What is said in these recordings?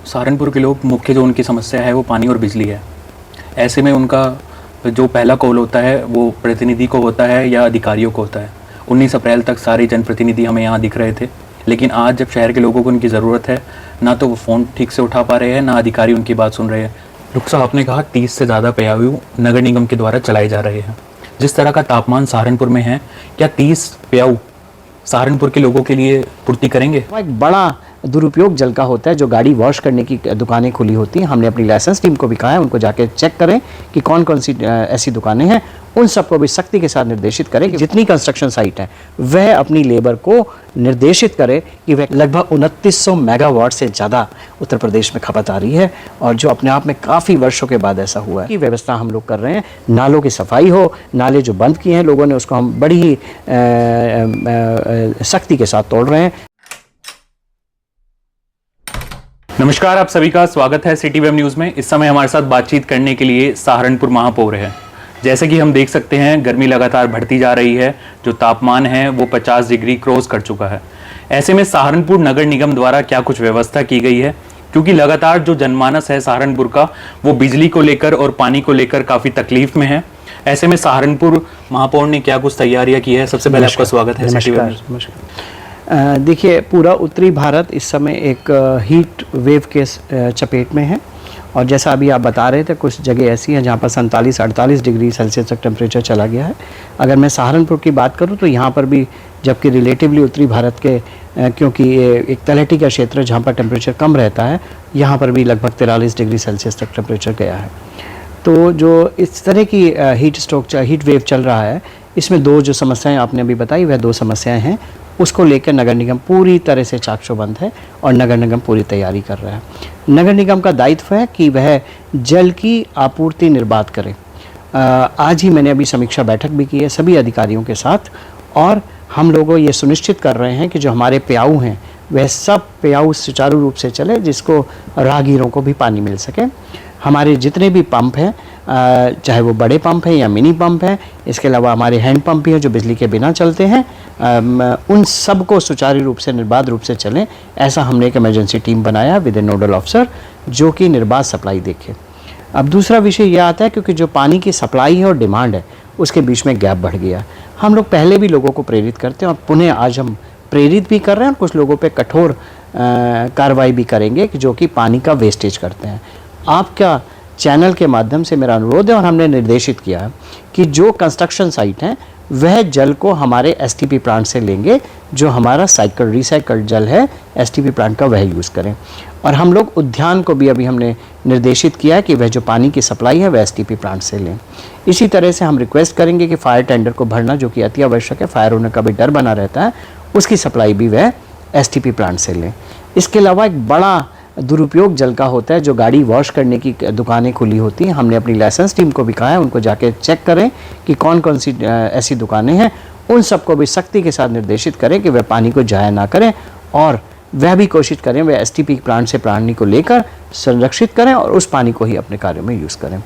सहारनपुर के लोग मुख्य जो उनकी समस्या है वो पानी और बिजली है। ऐसे में उनका जो पहला कॉल होता है वो प्रतिनिधि को होता है या अधिकारियों को होता है। 19 अप्रैल तक सारे जनप्रतिनिधि हमें यहाँ दिख रहे थे, लेकिन आज जब शहर के लोगों को उनकी ज़रूरत है, ना तो वो फ़ोन ठीक से उठा पा रहे हैं, ना अधिकारी उनकी बात सुन रहे हैं। डॉक्टर साहब, आपने कहा 30 से ज़्यादा पेयू नगर निगम के द्वारा चलाए जा रहे हैं। जिस तरह का तापमान सहारनपुर में है, क्या 30 पेयू सहारनपुर के लोगों के लिए पूर्ति करेंगे? एक बड़ा दुरुपयोग जल का होता है। जो गाड़ी वॉश करने की दुकानें खुली होती हैं, हमने अपनी लाइसेंस टीम को भी कहा है उनको जाके चेक करें कि कौन कौन सी ऐसी दुकानें हैं। उन सबको भी सख्ती के साथ निर्देशित करें कि जितनी कंस्ट्रक्शन साइट है वह अपनी लेबर को निर्देशित करे कि वह लगभग 2900 मेगावाट से ज़्यादा उत्तर प्रदेश में खपत आ रही है, और जो अपने आप में काफ़ी वर्षों के बाद ऐसा हुआ है कि व्यवस्था हम लोग कर रहे हैं। नालों की सफाई हो, नाले जो बंद किए हैं लोगों ने उसको हम बड़ी ही सख्ती के साथ तोड़ रहे हैं। नमस्कार, आप सभी का स्वागत है सिटी वेब न्यूज़ में। इस समय हमारे साथ बातचीत करने के लिए सहारनपुर महापौर है। जैसे कि हम देख सकते हैं, गर्मी लगातार बढ़ती जा रही है। जो तापमान है वो 50 डिग्री क्रॉस कर चुका है। ऐसे में सहारनपुर नगर निगम द्वारा क्या कुछ व्यवस्था की गई है, क्योंकि लगातार जो जनमानस है सहारनपुर का वो बिजली को लेकर और पानी को लेकर काफ़ी तकलीफ में है। ऐसे में सहारनपुर महापौर ने क्या कुछ तैयारियाँ की है? सबसे पहले आपका स्वागत है सिटी वेब न्यूज़। देखिए, पूरा उत्तरी भारत इस समय एक हीट वेव के चपेट में है, और जैसा अभी आप बता रहे थे कुछ जगह ऐसी हैं जहाँ पर 47-48 डिग्री सेल्सियस तक टेम्परेचर चला गया है। अगर मैं सहारनपुर की बात करूँ तो यहाँ पर भी, जबकि रिलेटिवली उत्तरी भारत के क्योंकि ये एक तलहटी का क्षेत्र है जहाँ पर टेम्परेचर कम रहता है, यहाँ पर भी लगभग 43 डिग्री सेल्सियस तक टेम्परेचर गया है। तो जो इस तरह की हीट वेव चल रहा है, इसमें दो जो समस्याएं आपने अभी बताई वह दो समस्याएं हैं। उसको लेकर नगर निगम पूरी तरह से चाकचौबंद है और नगर निगम पूरी तैयारी कर रहा है। नगर निगम का दायित्व है कि वह जल की आपूर्ति निर्बाध करे। आज ही मैंने अभी समीक्षा बैठक भी की है सभी अधिकारियों के साथ, और हम लोगों ये सुनिश्चित कर रहे हैं कि जो हमारे पेयू हैं वह सब पेयू सुचारू रूप से चले, जिसको राहगीरों को भी पानी मिल सके। हमारे जितने भी पंप हैं, चाहे वो बड़े पंप हैं या मिनी पंप हैं, इसके अलावा हमारे हैंड पंप भी हैं जो बिजली के बिना चलते हैं, उन सब को सुचारू रूप से निर्बाध रूप से चलें। ऐसा हमने एक इमरजेंसी टीम बनाया विद ए नोडल ऑफिसर जो कि निर्बाध सप्लाई देखे। अब दूसरा विषय यह आता है, क्योंकि जो पानी की सप्लाई है और डिमांड है उसके बीच में गैप बढ़ गया। हम लोग पहले भी लोगों को प्रेरित करते हैं और पुनः आज हम प्रेरित भी कर रहे हैं, और कुछ लोगों पर कठोर कार्रवाई भी करेंगे कि जो कि पानी का वेस्टेज करते हैं। आपका चैनल के माध्यम से मेरा अनुरोध है, और हमने निर्देशित किया है कि जो कंस्ट्रक्शन साइट हैं वह जल को हमारे एसटीपी प्लांट से लेंगे। जो हमारा रिसाइकल्ड जल है एसटीपी प्लांट का वह यूज़ करें। और हम लोग उद्यान को भी अभी हमने निर्देशित किया है कि वह जो पानी की सप्लाई है वह एसटीपी प्लांट से लें। इसी तरह से हम रिक्वेस्ट करेंगे कि फायर टेंडर को भरना, जो कि अति आवश्यक है, फायर होने का भी डर बना रहता है, उसकी सप्लाई भी वह एसटीपी प्लांट से लें। इसके अलावा एक बड़ा दुरुपयोग जल का होता है। जो गाड़ी वॉश करने की दुकानें खुली होती हैं, हमने अपनी लाइसेंस टीम को भी कहा है उनको जाके चेक करें कि कौन कौन सी ऐसी दुकानें हैं। उन सबको भी सख्ती के साथ निर्देशित करें कि वह पानी को जाया ना करें, और वह भी कोशिश करें वह एसटीपी प्लांट से पानी को लेकर संरक्षित करें और उस पानी को ही अपने कार्यों में यूज़ करें।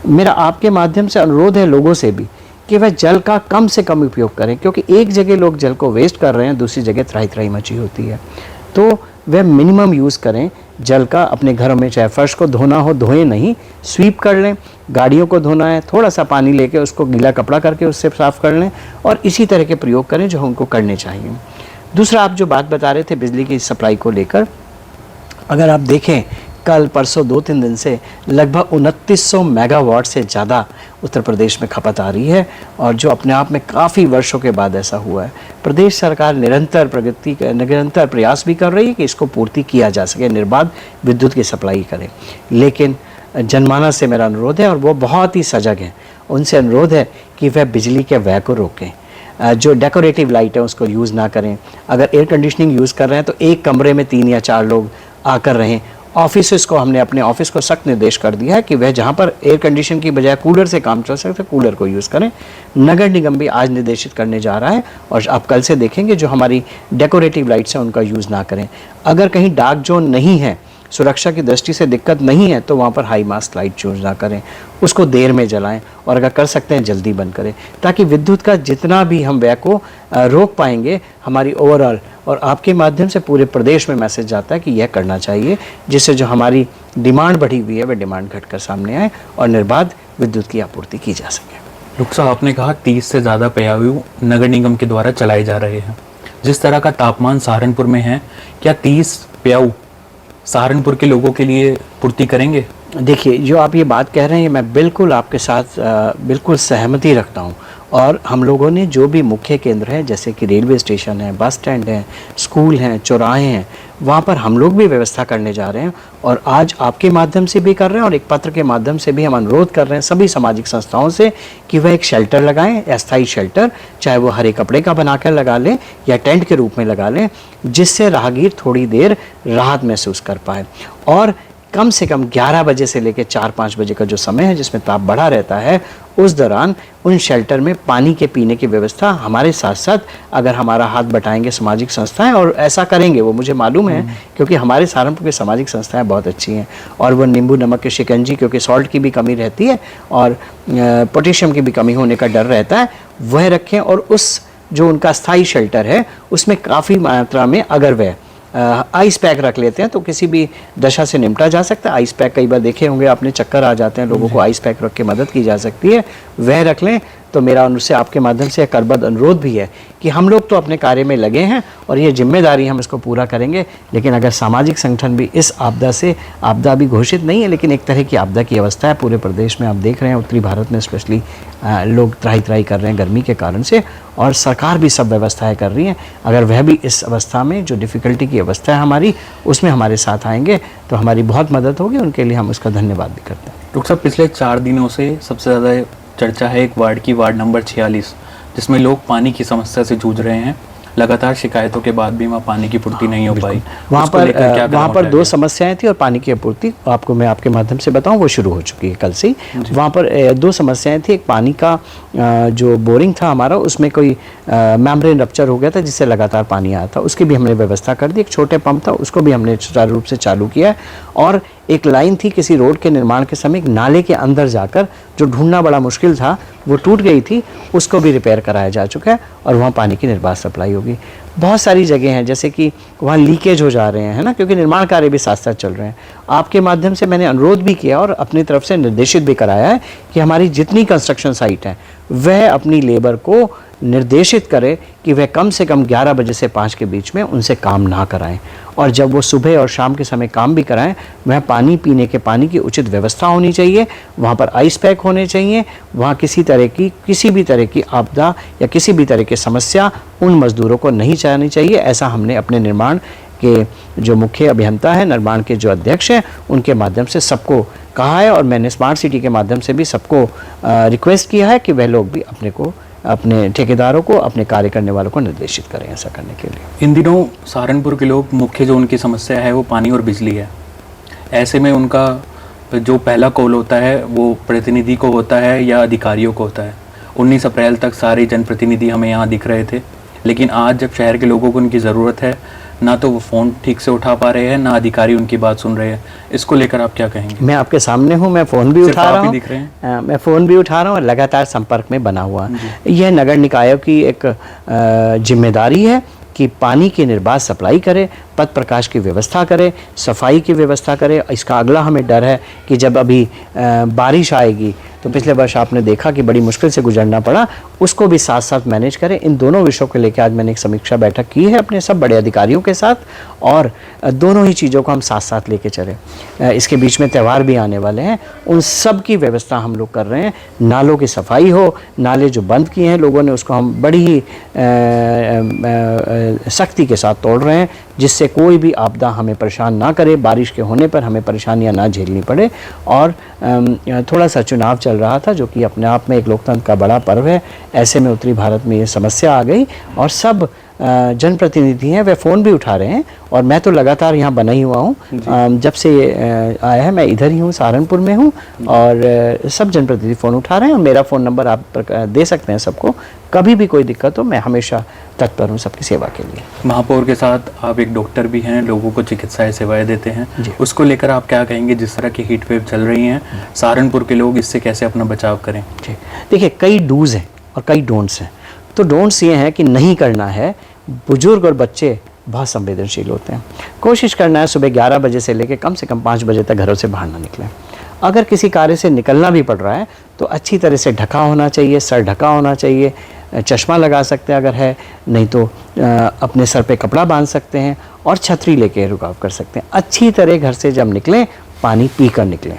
मेरा आपके माध्यम से अनुरोध है लोगों से भी कि वह जल का कम से कम उपयोग करें, क्योंकि एक जगह लोग जल को वेस्ट कर रहे हैं, दूसरी जगह त्राही मची होती है। तो वह मिनिमम यूज़ करें जल का अपने घरों में। चाहे फर्श को धोना हो, धोएं नहीं, स्वीप कर लें। गाड़ियों को धोना है, थोड़ा सा पानी लेके उसको गीला कपड़ा करके उससे साफ़ कर लें, और इसी तरह के प्रयोग करें जो उनको करने चाहिए। दूसरा, आप जो बात बता रहे थे बिजली की सप्लाई को लेकर, अगर आप देखें कल परसों 2-3 दिन से लगभग 2900 मेगावाट से ज़्यादा उत्तर प्रदेश में खपत आ रही है, और जो अपने आप में काफ़ी वर्षों के बाद ऐसा हुआ है। प्रदेश सरकार निरंतर प्रयास भी कर रही है कि इसको पूर्ति किया जा सके, निर्बाध विद्युत की सप्लाई करें। लेकिन जनमानस से मेरा अनुरोध है, और वो बहुत ही सजग हैं, उनसे अनुरोध है कि वह बिजली के व्यय को रोकें। जो डेकोरेटिव लाइट है उसको यूज़ ना करें। अगर एयर कंडीशनिंग यूज़ कर रहे हैं तो एक कमरे में 3 या 4 लोग आकर रहें। ऑफिस को, हमने अपने ऑफिस को सख्त निर्देश कर दिया है कि वह जहाँ पर एयर कंडीशन की बजाय कूलर से काम चल सकते हैं कूलर को यूज़ करें। नगर निगम भी आज निर्देशित करने जा रहा है, और आप कल से देखेंगे जो हमारी डेकोरेटिव लाइट्स हैं उनका यूज़ ना करें। अगर कहीं डार्क जोन नहीं है, सुरक्षा की दृष्टि से दिक्कत नहीं है, तो वहाँ पर हाई मास्ट लाइट यूज़ ना करें, उसको देर में जलाएं, और अगर कर सकते हैं जल्दी बंद करें, ताकि विद्युत का जितना भी हम व्यय को रोक पाएंगे, हमारी ओवरऑल और आपके माध्यम से पूरे प्रदेश में मैसेज जाता है कि यह करना चाहिए, जिससे जो हमारी डिमांड बढ़ी हुई है वह डिमांड घटकर सामने आए और निर्बाध विद्युत की आपूर्ति की जा सके। डॉक्टर साहब, आपने कहा 30 से ज़्यादा पेयू नगर निगम के द्वारा चलाए जा रहे हैं। जिस तरह का तापमान सहारनपुर में है, क्या 30 पेयू सहारनपुर के लोगों के लिए पूर्ति करेंगे? देखिए, जो आप ये बात कह रहे हैं मैं बिल्कुल आपके साथ बिल्कुल सहमति रखता हूँ। और हम लोगों ने जो भी मुख्य केंद्र है, जैसे कि रेलवे स्टेशन है, बस स्टैंड है, स्कूल हैं, चौराहे हैं, वहाँ पर हम लोग भी व्यवस्था करने जा रहे हैं। और आज आपके माध्यम से भी कर रहे हैं और एक पत्र के माध्यम से भी हम अनुरोध कर रहे हैं सभी सामाजिक संस्थाओं से कि वह एक शेल्टर लगाएं, अस्थायी शेल्टर, चाहे वो हरे कपड़े का बनाकर लगा लें या टेंट के रूप में लगा लें, जिससे राहगीर थोड़ी देर राहत महसूस कर पाए। और कम से कम 11 बजे से लेकर 4-5 बजे का जो समय है जिसमें ताप बढ़ा रहता है, उस दौरान उन शेल्टर में पानी के पीने की व्यवस्था हमारे साथ साथ अगर हमारा हाथ बटाएंगे सामाजिक संस्थाएं, और ऐसा करेंगे वो मुझे मालूम है क्योंकि हमारे सहारनपुर की सामाजिक संस्थाएं बहुत अच्छी हैं, और वो नींबू नमक के शिकंजी, क्योंकि सॉल्ट की भी कमी रहती है और पोटेशियम की भी कमी होने का डर रहता है, वह रखें। और उस जो उनका स्थायी शेल्टर है उसमें काफ़ी मात्रा में अगर वह आइस पैक रख लेते हैं तो किसी भी दशा से निपटा जा सकता है। आइस पैक कई बार देखे होंगे आपने, चक्कर आ जाते हैं लोगों को, आइस पैक रख के मदद की जा सकती है, वह रख लें। तो मेरा उनसे आपके माध्यम से करबद्ध अनुरोध भी है कि हम लोग तो अपने कार्य में लगे हैं और ये जिम्मेदारी हम इसको पूरा करेंगे, लेकिन अगर सामाजिक संगठन भी इस आपदा से, आपदा भी घोषित नहीं है लेकिन एक तरह की आपदा की अवस्था है पूरे प्रदेश में, आप देख रहे हैं उत्तरी भारत में स्पेशली लोग त्राही त्राही कर रहे हैं गर्मी के कारण से, और सरकार भी सब व्यवस्थाएं कर रही हैं। अगर वह भी इस अवस्था में जो डिफ़िकल्टी की अवस्था है हमारी, उसमें हमारे साथ आएंगे तो हमारी बहुत मदद होगी, उनके लिए हम उसका धन्यवाद भी करते हैं। डॉक्टर साहब, पिछले 4 दिनों से सबसे ज़्यादा चर्चा है एक वार्ड की, वार्ड नंबर 46, जिसमें लोग पानी की समस्या से जूझ रहे हैं। लगातार शिकायतों के बाद भी वहाँ पानी की पूर्ति नहीं हो पाई। वहाँ पर 2 समस्याएं थी और पानी की आपूर्ति आपको मैं आपके माध्यम से बताऊं वो शुरू हो चुकी है कल से ही। वहाँ पर 2 समस्याएं थी। एक पानी का जो बोरिंग था हमारा, उसमें कोई मेम्ब्रेन रप्चर हो गया था जिससे लगातार पानी आया था, उसकी भी हमने व्यवस्था कर दी। एक छोटे पंप था उसको भी हमने सुचारू रूप से चालू किया है। और एक लाइन थी किसी रोड के निर्माण के समय, एक नाले के अंदर जाकर जो ढूंढना बड़ा मुश्किल था, वो टूट गई थी, उसको भी रिपेयर कराया जा चुका है और वहाँ पानी की निर्बाध सप्लाई होगी। बहुत सारी जगह हैं जैसे कि वहाँ लीकेज हो जा रहे हैं, है ना, क्योंकि निर्माण कार्य भी साथ साथ चल रहे हैं। आपके माध्यम से मैंने अनुरोध भी किया और अपनी तरफ से निर्देशित भी कराया है कि हमारी जितनी कंस्ट्रक्शन साइट है वह अपनी लेबर को निर्देशित करे कि वह कम से कम 11 बजे से 5 के बीच में उनसे काम ना कराएं, और जब वो सुबह और शाम के समय काम भी कराएं, वह पानी पीने के पानी की उचित व्यवस्था होनी चाहिए, वहाँ पर आइस पैक होने चाहिए, वहाँ किसी भी तरह की आपदा या किसी भी तरह की समस्या उन मजदूरों को नहीं चाहनी चाहिए। ऐसा हमने अपने निर्माण के जो मुख्य अभियंता है, निर्माण के जो अध्यक्ष हैं, उनके माध्यम से सबको कहा है, और मैंने स्मार्ट सिटी के माध्यम से भी सबको रिक्वेस्ट किया है कि वह लोग भी अपने ठेकेदारों को, अपने कार्य करने वालों को निर्देशित करें ऐसा करने के लिए। इन दिनों सहारनपुर के लोग मुख्य जो उनकी समस्या है वो पानी और बिजली है। ऐसे में उनका जो पहला कॉल होता है वो प्रतिनिधि को होता है या अधिकारियों को होता है। 19 अप्रैल तक सारे जनप्रतिनिधि हमें यहाँ दिख रहे थे, लेकिन आज जब शहर के लोगों को उनकी ज़रूरत है, ना तो वो फ़ोन ठीक से उठा पा रहे हैं, ना अधिकारी उनकी बात सुन रहे हैं। इसको लेकर आप क्या कहेंगे? मैं आपके सामने हूँ, मैं फ़ोन भी उठा रहा हूँ, दिख रहे हैं। मैं फ़ोन भी उठा रहा हूँ और लगातार संपर्क में बना हुआ। यह नगर निकायों की एक जिम्मेदारी है कि पानी की निर्बाध सप्लाई करे, पथ प्रकाश की व्यवस्था करे, सफाई की व्यवस्था करे। इसका अगला हमें डर है कि जब अभी बारिश आएगी तो पिछले वर्ष आपने देखा कि बड़ी मुश्किल से गुजरना पड़ा, उसको भी साथ साथ मैनेज करें। इन दोनों विषयों को लेकर आज मैंने एक समीक्षा बैठक की है अपने सब बड़े अधिकारियों के साथ, और दोनों ही चीज़ों को हम साथ साथ लेके चलें। इसके बीच में त्यौहार भी आने वाले हैं, उन सब की व्यवस्था हम लोग कर रहे हैं। नालों की सफाई हो, नाले जो बंद किए हैं लोगों ने उसको हम बड़ी ही सख्ती के साथ तोड़ रहे हैं, जिससे कोई भी आपदा हमें परेशान ना करे, बारिश के होने पर हमें परेशानियां ना झेलनी पड़े। और थोड़ा सा चुनाव चल रहा था जो कि अपने आप में एक लोकतंत्र का बड़ा पर्व है, ऐसे में उत्तरी भारत में ये समस्या आ गई और सब जनप्रतिनिधि हैं वे फ़ोन भी उठा रहे हैं, और मैं तो लगातार यहाँ बना ही हुआ हूँ। जब से ये आया है मैं इधर ही हूँ, सहारनपुर में हूँ, और सब जनप्रतिनिधि फ़ोन उठा रहे हैं। और मेरा फ़ोन नंबर आप दे सकते हैं सबको, कभी भी कोई दिक्कत हो मैं हमेशा तत्पर हूँ सबकी सेवा के लिए। महापौर के साथ आप एक डॉक्टर भी हैं, लोगों को चिकित्सा सेवाएं देते हैं, उसको लेकर आप क्या कहेंगे? जिस तरह की हीट वेव चल रही हैं, सहारनपुर के लोग इससे कैसे अपना बचाव करें? जी देखिए, कई डूज़ हैं और कई डोंट्स हैं। तो डोंट्स ये हैं कि नहीं करना है, बुजुर्ग और बच्चे बहुत संवेदनशील होते हैं। कोशिश करना है सुबह 11 बजे से लेकर कम से कम 5 बजे तक घरों से बाहर ना निकलें। अगर किसी कार्य से निकलना भी पड़ रहा है तो अच्छी तरह से ढका होना चाहिए, सर ढका होना चाहिए, चश्मा लगा सकते हैं अगर है, नहीं तो अपने सर पे कपड़ा बांध सकते हैं और छतरी लेके रुकाव कर सकते हैं। अच्छी तरह घर से जब निकलें पानी पी कर निकलें,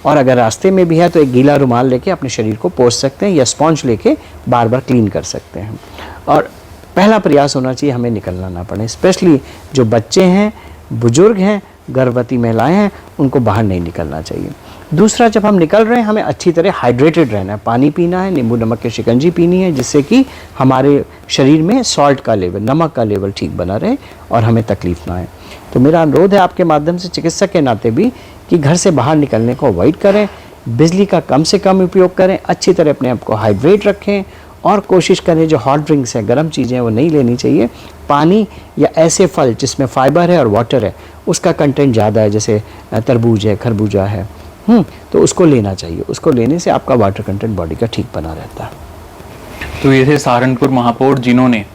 और अगर रास्ते में भी है तो एक गीला रुमाल लेके अपने शरीर को पोंछ सकते हैं या स्पॉन्ज लेके बार बार क्लीन कर सकते हैं। और पहला प्रयास होना चाहिए हमें निकलना ना पड़े, स्पेशली जो बच्चे हैं, बुजुर्ग हैं, गर्भवती महिलाएं हैं, उनको बाहर नहीं निकलना चाहिए। दूसरा, जब हम निकल रहे हैं हमें अच्छी तरह हाइड्रेटेड रहना है, पानी पीना है, नींबू नमक की शिकंजी पीनी है, जिससे कि हमारे शरीर में सॉल्ट का लेवल, नमक का लेवल ठीक बना रहे और हमें तकलीफ ना आए। तो मेरा अनुरोध है आपके माध्यम से चिकित्सक के नाते भी कि घर से बाहर निकलने को अवॉइड करें, बिजली का कम से कम उपयोग करें, अच्छी तरह अपने आप को हाइड्रेट रखें और कोशिश करें जो हॉट ड्रिंक्स हैं, गर्म चीज़ें हैं, वो नहीं लेनी चाहिए। पानी या ऐसे फल जिसमें फाइबर है और वाटर है, उसका कंटेंट ज़्यादा है, जैसे तरबूज है, खरबूजा है, तो उसको लेना चाहिए। उसको लेने से आपका वाटर कंटेंट बॉडी का ठीक बना रहता है। तो ये थे सहारनपुर महापौर, जिन्होंने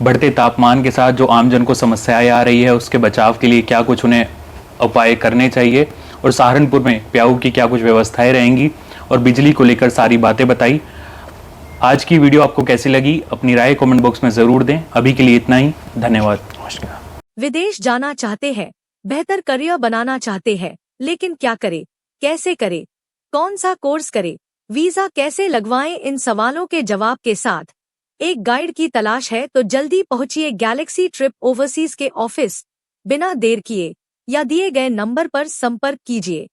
बढ़ते तापमान के साथ जो आमजन को समस्याएं आ रही है उसके बचाव के लिए क्या कुछ उन्हें उपाय करने चाहिए और सहारनपुर में प्याऊ की क्या कुछ व्यवस्थाएं रहेंगी और बिजली को लेकर सारी बातें बताई। आज की वीडियो आपको कैसी लगी अपनी राय कमेंट बॉक्स में ज़रूर दें। अभी के लिए इतना ही, धन्यवाद, नमस्कार। विदेश जाना चाहते हैं, बेहतर करियर बनाना चाहते हैं, लेकिन क्या करें, कैसे करें, कौन सा कोर्स करें, वीजा कैसे लगवाएं, इन सवालों के जवाब के साथ एक गाइड की तलाश है तो जल्दी पहुंचिए गैलेक्सी ट्रिप ओवरसीज के ऑफिस। बिना देर किए या दिए गए नंबर पर संपर्क कीजिए।